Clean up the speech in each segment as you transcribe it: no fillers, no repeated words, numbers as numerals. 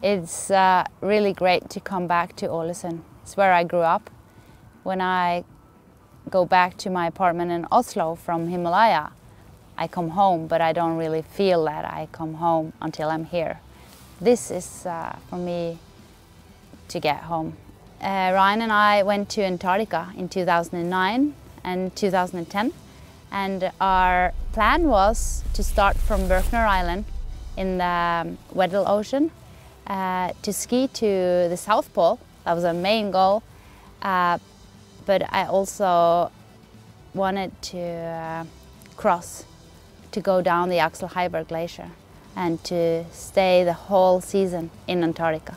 It's really great to come back to Ålesund. It's where I grew up. When I go back to my apartment in Oslo from Himalaya, I come home, but I don't really feel that I come home until I'm here. This is for me to get home. Ryan and I went to Antarctica in 2009 and 2010, and our plan was to start from Berkner Island in the Weddell Ocean to ski to the South Pole. That was our main goal, but I also wanted to cross, to go down the Axel Heiberg Glacier and to stay the whole season in Antarctica.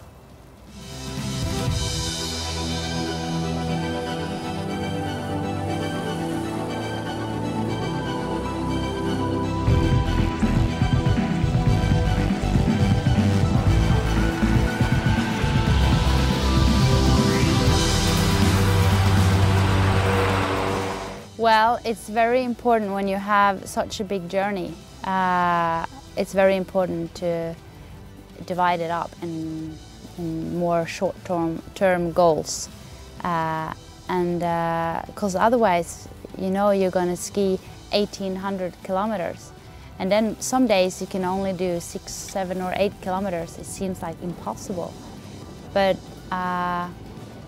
Well, it's very important when you have such a big journey. It's very important to divide it up in more short-term goals. Because otherwise, you know, you're going to ski 1,800 kilometers. And then some days you can only do 6, 7 or 8 kilometers. It seems like impossible. But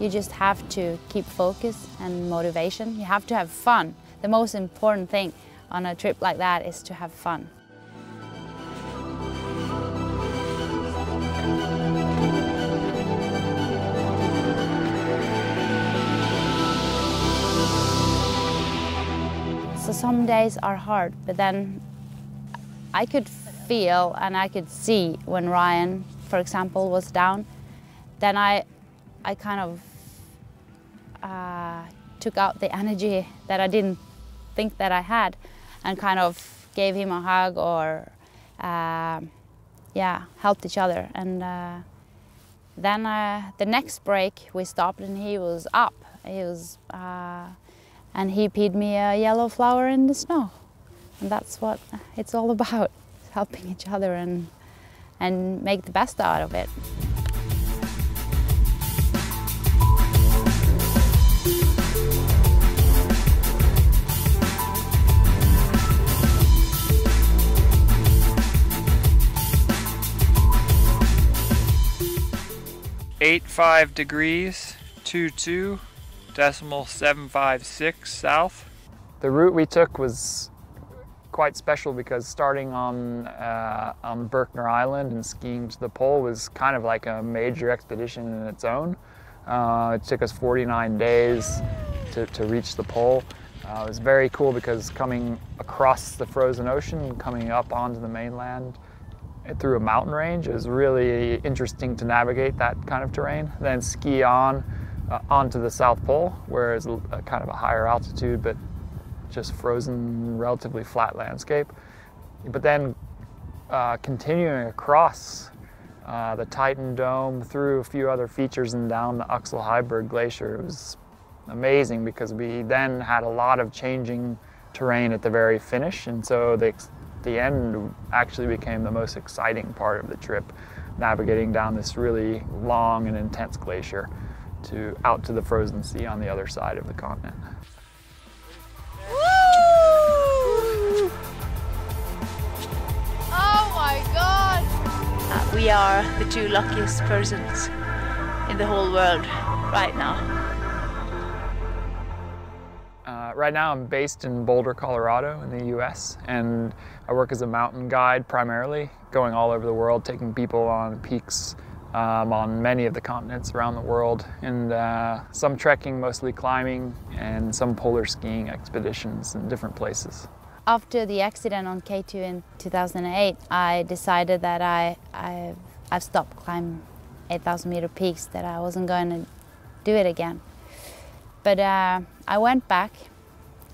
you just have to keep focus and motivation. You have to have fun. The most important thing on a trip like that is to have fun. So some days are hard, but then I could feel and I could see when Ryan, for example, was down, then I kind of took out the energy that I didn't think that I had and kind of gave him a hug or yeah, helped each other. And then the next break we stopped and he was up. He was, and he peed me a yellow flower in the snow. And that's what it's all about, helping each other and make the best out of it. .85 degrees, 22.756 south. The route we took was quite special because starting on Berkner Island and skiing to the pole was kind of like a major expedition in its own. It took us 49 days to reach the pole. It was very cool because coming across the frozen ocean, coming up onto the mainland, through a mountain range is really interesting to navigate that kind of terrain. Then ski on onto the South Pole, where it's kind of a higher altitude, but just frozen, relatively flat landscape. But then continuing across the Titan Dome, through a few other features and down the Axel Heiberg Glacier, it was amazing because we then had a lot of changing terrain at the very finish, and so the end actually became the most exciting part of the trip, navigating down this really long and intense glacier out to the frozen sea on the other side of the continent. Woo! Oh my God! We are the two luckiest persons in the whole world right now. Right now I'm based in Boulder, Colorado in the US, and I work as a mountain guide primarily, going all over the world, taking people on peaks on many of the continents around the world, and some trekking, mostly climbing, and some polar skiing expeditions in different places. After the accident on K2 in 2008, I decided that I've stopped climbing 8,000 meter peaks, that I wasn't going to do it again. But I went back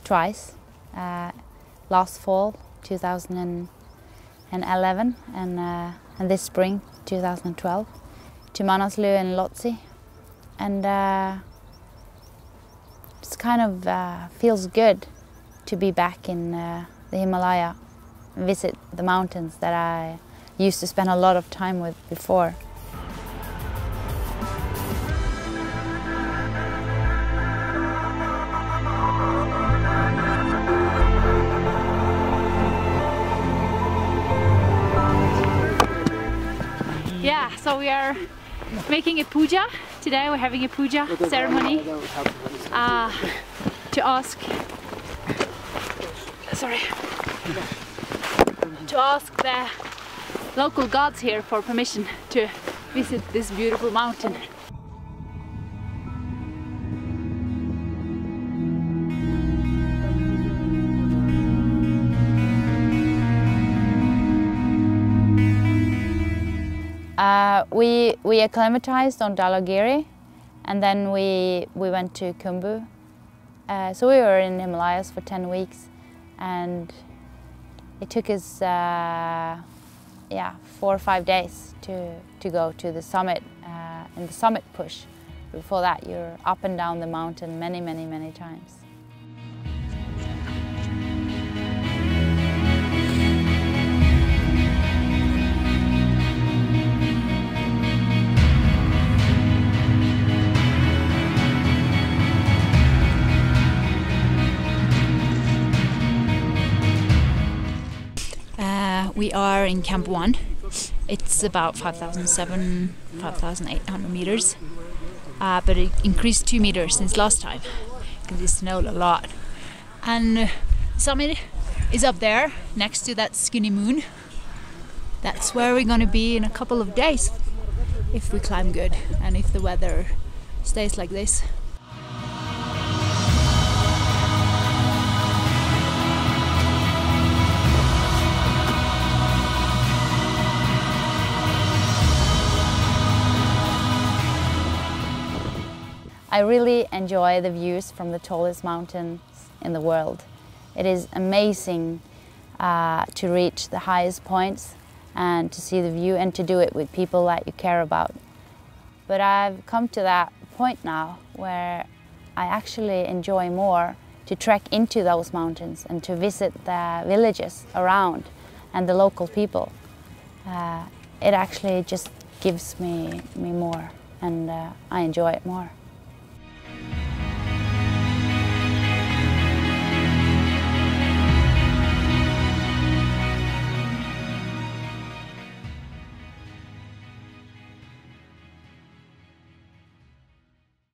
twice, last fall 2011 and this spring 2012, to Manaslu and Lhotse, and it's kind of feels good to be back in the Himalaya, visit the mountains that I used to spend a lot of time with before. are making a puja. Today we're having a puja ceremony to ask the local gods here for permission to visit this beautiful mountain. We acclimatized on Dalagiri, and then we went to Khumbu. So we were in the Himalayas for 10 weeks, and it took us 4 or 5 days to go to the summit, in the summit push. Before that, you're up and down the mountain many times. We are in Camp 1. It's about 5,800 meters, but it increased 2 meters since last time because it snowed a lot. And the summit is up there next to that skinny moon. That's where we're going to be in a couple of days if we climb good and if the weather stays like this. I really enjoy the views from the tallest mountains in the world. It is amazing to reach the highest points and to see the view and to do it with people that you care about. But I've come to that point now where I actually enjoy more to trek into those mountains and to visit the villages around and the local people. It actually just gives me more, and I enjoy it more.